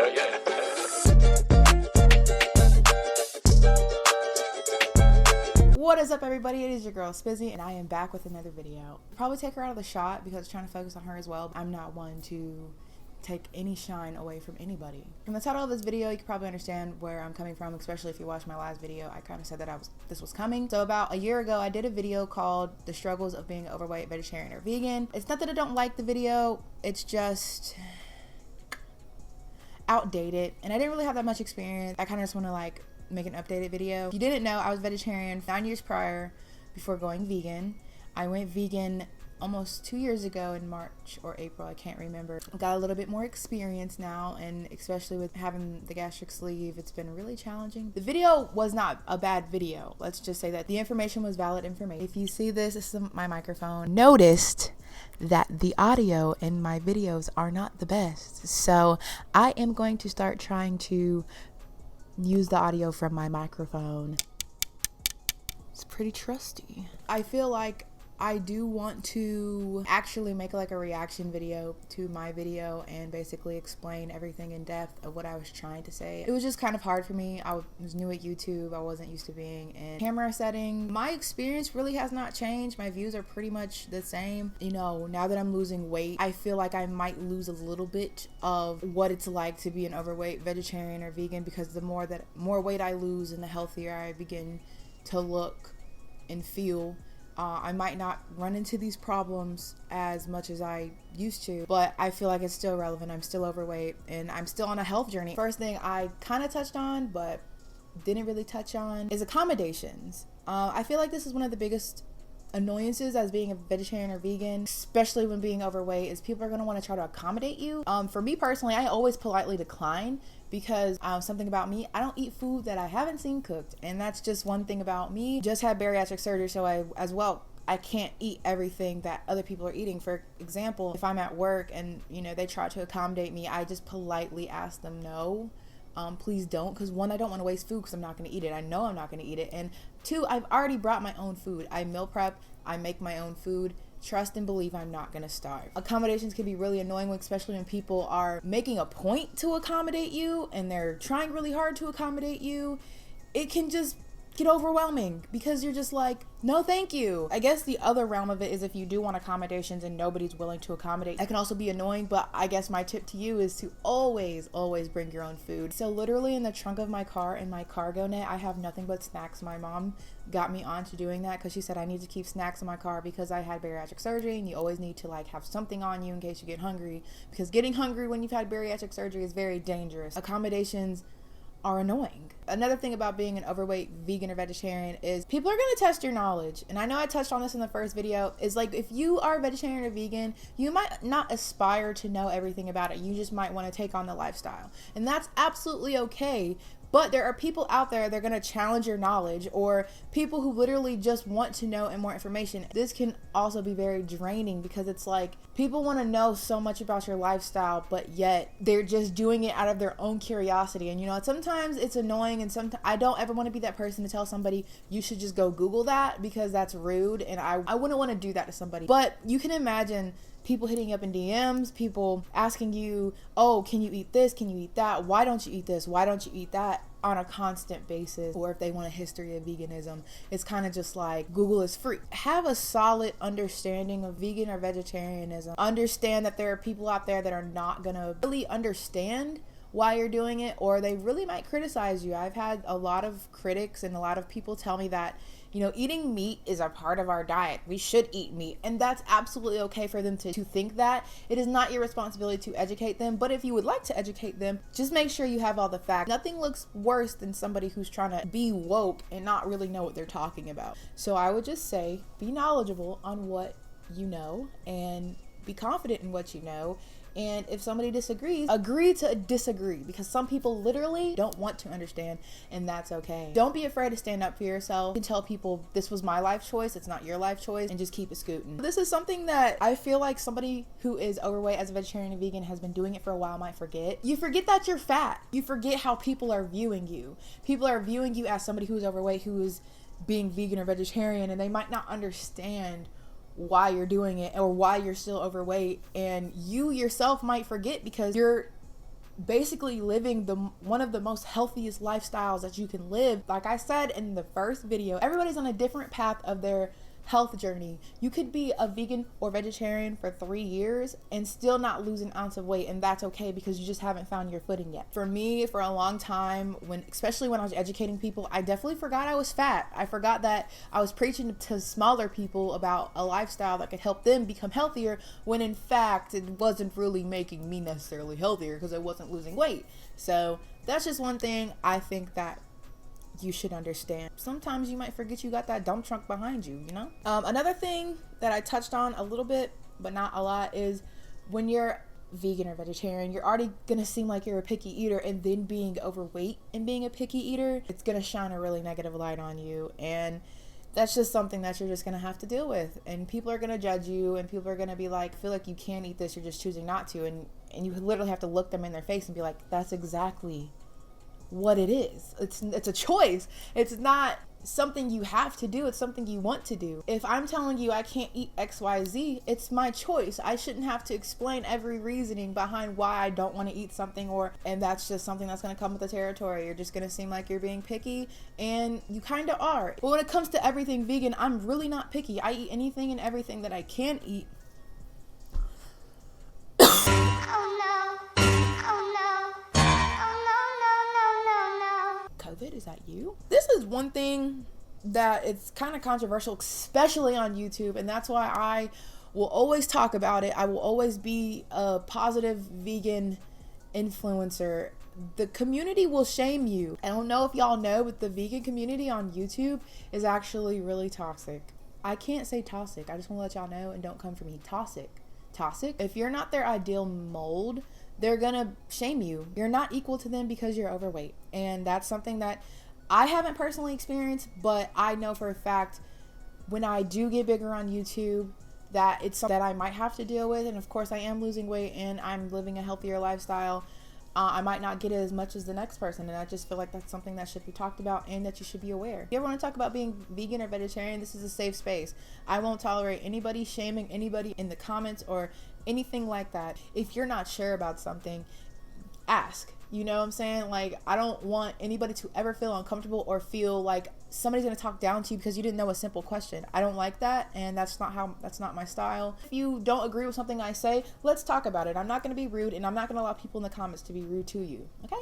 Hell yeah. What is up, everybody? It is your girl Spizzy, and I am back with another video. Probably take her out of the shot because I'm trying to focus on her as well. I'm not one to take any shine away from anybody. From the title of this video, you can probably understand where I'm coming from, especially if you watched my last video. I kind of said that this was coming. So about a year ago, I did a video called The Struggles of Being Overweight, Vegetarian, or Vegan. It's not that I don't like the video, it's just outdated, and I didn't really have that much experience. I kind of just want to make an updated video. If you didn't know, I was vegetarian 9 years prior before going vegan. I went vegan almost 2 years ago in March or April, I can't remember. Got a little bit more experience now, and especially with having the gastric sleeve, it's been really challenging. The video was not a bad video. Let's just say that the information was valid information. If you see this is my microphone. Noticed that the audio in my videos are not the best. So I am going to start trying to use the audio from my microphone. It's pretty trusty. I feel like I do want to actually make a reaction video to my video and basically explain everything in depth of what I was trying to say. It was just kind of hard for me. I was new at YouTube. I wasn't used to being in camera setting. My experience really has not changed. My views are pretty much the same. You know, now that I'm losing weight, I feel like I might lose a little bit of what it's like to be an overweight vegetarian or vegan, because the more weight I lose and the healthier I begin to look and feel, I might not run into these problems as much as I used to, but I feel like it's still relevant. I'm still overweight and I'm still on a health journey. First thing I kind of touched on but didn't really touch on is accommodations. I feel like this is one of the biggest annoyances as being a vegetarian or vegan, especially when being overweight, is people are going to want to try to accommodate you. For me personally, I always politely decline, because something about me, I don't eat food that I haven't seen cooked, and that's just one thing about me. Just had bariatric surgery, so I can't eat everything that other people are eating. For example, if I'm at work and they try to accommodate me, I just politely ask them no. Please don't, because one, I don't want to waste food because I'm not going to eat it. I know I'm not going to eat it. And two, I've already brought my own food. I meal prep, I make my own food. Trust and believe I'm not going to starve. Accommodations can be really annoying, especially when people are making a point to accommodate you and they're trying really hard to accommodate you. It can just get overwhelming because you're just like, no thank you. I guess the other realm of it is if you do want accommodations and nobody's willing to accommodate, that can also be annoying. But I guess my tip to you is to always bring your own food. So literally in the trunk of my car, in my cargo net, I have nothing but snacks. My mom got me onto doing that because she said I need to keep snacks in my car because I had bariatric surgery, and you always need to have something on you in case you get hungry, because getting hungry when you've had bariatric surgery is very dangerous. Accommodations are annoying. Another thing about being an overweight vegan or vegetarian is people are going to test your knowledge. And I know I touched on this in the first video, is if you are vegetarian or vegan, you might not aspire to know everything about it. You just might want to take on the lifestyle. And that's absolutely okay. But there are people out there that are going to challenge your knowledge, or people who literally just want to know and more information. This can also be very draining because it's people want to know so much about your lifestyle, but yet they're just doing it out of their own curiosity. And sometimes it's annoying, and sometimes I don't ever want to be that person to tell somebody you should just go Google that, because that's rude, and I wouldn't want to do that to somebody. But you can imagine people hitting up in DMs, people asking you, oh, can you eat this? Can you eat that? Why don't you eat this? Why don't you eat that? On a constant basis. Or if they want a history of veganism, it's kind of just Google is free. Have a solid understanding of vegan or vegetarianism. Understand that there are people out there that are not gonna really understand why you're doing it, or they really might criticize you. I've had a lot of critics and a lot of people tell me that eating meat is a part of our diet. We should eat meat. And that's absolutely okay for them to think that. It is not your responsibility to educate them. But if you would like to educate them, just make sure you have all the facts. Nothing looks worse than somebody who's trying to be woke and not really know what they're talking about. So I would just say, be knowledgeable on what you know and be confident in what you know. And if somebody disagrees, agree to disagree, because some people literally don't want to understand, and that's okay. Don't be afraid to stand up for yourself and tell people, this was my life choice, it's not your life choice, and just keep it scooting. This is something that I feel like somebody who is overweight as a vegetarian and vegan has been doing it for a while might forget. You forget that you're fat. You forget how people are viewing you. People are viewing you as somebody who's overweight, who is being vegan or vegetarian, and they might not understand why you're doing it or why you're still overweight, and you yourself might forget because you're basically living one of the most healthiest lifestyles that you can live. Like I said in the first video, everybody's on a different path of their health journey. You could be a vegan or vegetarian for 3 years and still not lose an ounce of weight, and that's okay because you just haven't found your footing yet. For me, for a long time, especially when I was educating people, I definitely forgot I was fat. I forgot that I was preaching to smaller people about a lifestyle that could help them become healthier, when in fact it wasn't really making me necessarily healthier because I wasn't losing weight. So that's just one thing I think that you should understand. Sometimes you might forget you got that dump trunk behind you, you know? Another thing that I touched on a little bit, but not a lot, is when you're vegan or vegetarian, you're already gonna seem like you're a picky eater, and then being overweight and being a picky eater, it's gonna shine a really negative light on you, and that's just something that you're just gonna have to deal with. And people are gonna judge you, and people are gonna be like, feel like you can't eat this, you're just choosing not to, and you literally have to look them in their face and be like, that's exactly what it is. It's a choice. It's not something you have to do. It's something you want to do. If I'm telling you I can't eat XYZ, it's my choice. I shouldn't have to explain every reasoning behind why I don't want to eat something, and that's just something that's going to come with the territory. You're just going to seem like you're being picky, and you kind of are. But when it comes to everything vegan, I'm really not picky. I eat anything and everything that I can eat. COVID, is that you? This is one thing that it's kind of controversial, especially on YouTube, and that's why I will always talk about it. I will always be a positive vegan influencer. The community will shame you. I don't know if y'all know, but the vegan community on YouTube is actually really toxic. I can't say toxic. I just want to let y'all know, and don't come for me. Toxic. If you're not their ideal mold, they're gonna shame you. You're not equal to them because you're overweight. And that's something that I haven't personally experienced, but I know for a fact when I do get bigger on YouTube that it's something that I might have to deal with. And of course I am losing weight and I'm living a healthier lifestyle. I might not get it as much as the next person, and I just feel like that's something that should be talked about and that you should be aware. If you ever want to talk about being vegan or vegetarian, this is a safe space. I won't tolerate anybody shaming anybody in the comments or anything like that. If you're not sure about something, ask. You know what I'm saying? Like, I don't want anybody to ever feel uncomfortable or feel like somebody's going to talk down to you because you didn't know a simple question. I don't like that, and that's not my style. If you don't agree with something I say, let's talk about it. I'm not going to be rude, and I'm not going to allow people in the comments to be rude to you. Okay?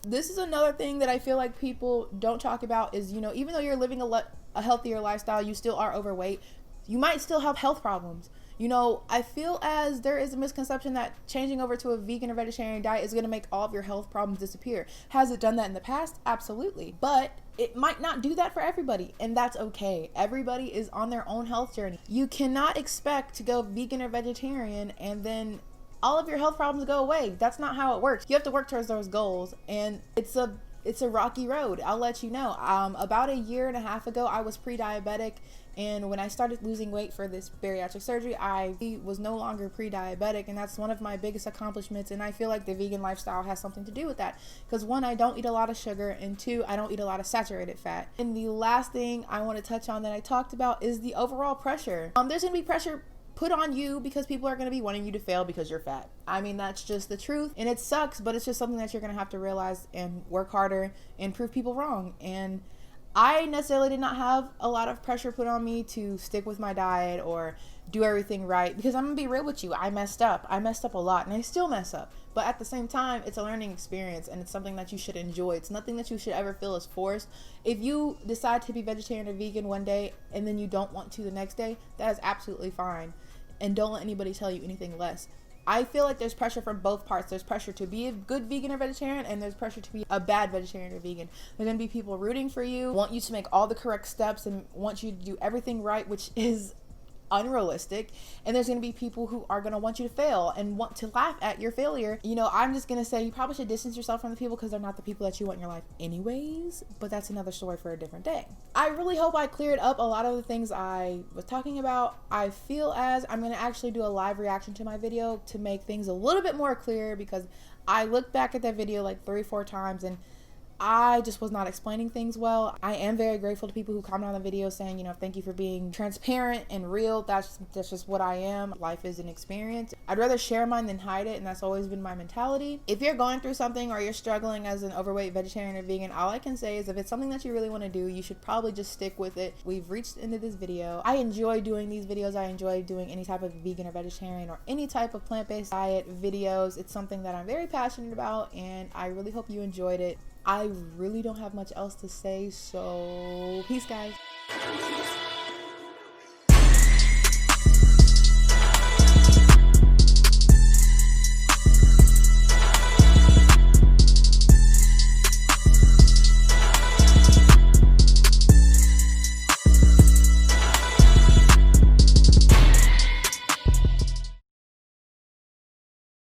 This is another thing that I feel like people don't talk about is, you know, even though you're living a healthier lifestyle, you still are overweight. You might still have health problems. You know, I feel as there is a misconception that changing over to a vegan or vegetarian diet is going to make all of your health problems disappear. Has it done that in the past? Absolutely. But it might not do that for everybody, and that's okay. Everybody is on their own health journey. You cannot expect to go vegan or vegetarian and then all of your health problems go away. That's not how it works. You have to work towards those goals, and it's a rocky road. I'll let you know. About a year and a half ago, I was pre-diabetic, and when I started losing weight for this bariatric surgery, I was no longer pre-diabetic, and that's one of my biggest accomplishments, and I feel like the vegan lifestyle has something to do with that, because one, I don't eat a lot of sugar, and two, I don't eat a lot of saturated fat. And the last thing I want to touch on that I talked about is the overall pressure. There's going to be pressure put on you because people are going to be wanting you to fail because you're fat. I mean, that's just the truth, and it sucks, but it's just something that you're going to have to realize and work harder and prove people wrong. And I necessarily did not have a lot of pressure put on me to stick with my diet or do everything right, because I'm gonna be real with you, I messed up a lot, and I still mess up, but at the same time, it's a learning experience, and it's something that you should enjoy. It's nothing that you should ever feel is forced. If you decide to be vegetarian or vegan one day and then you don't want to the next day, that is absolutely fine, and don't let anybody tell you anything less. I feel like there's pressure from both parts. There's pressure to be a good vegan or vegetarian, and there's pressure to be a bad vegetarian or vegan. There's going to be people rooting for you, want you to make all the correct steps, and want you to do everything right, which is unrealistic. And there's going to be people who are going to want you to fail and want to laugh at your failure. You know, I'm just going to say you probably should distance yourself from the people because they're not the people that you want in your life anyways, but that's another story for a different day. I really hope I cleared up a lot of the things I was talking about. I feel as I'm going to actually do a live reaction to my video to make things a little bit more clear, because I looked back at that video like 3 or 4 times, and I just was not explaining things well. I am very grateful to people who comment on the video saying, you know, thank you for being transparent and real. That's just what I am. Life is an experience. I'd rather share mine than hide it, and that's always been my mentality. If you're going through something or you're struggling as an overweight vegetarian or vegan, all I can say is if it's something that you really want to do, you should probably just stick with it. We've reached the end of this video. I enjoy doing these videos. I enjoy doing any type of vegan or vegetarian or any type of plant-based diet videos. It's something that I'm very passionate about, and I really hope you enjoyed it. I really don't have much else to say, so peace, guys.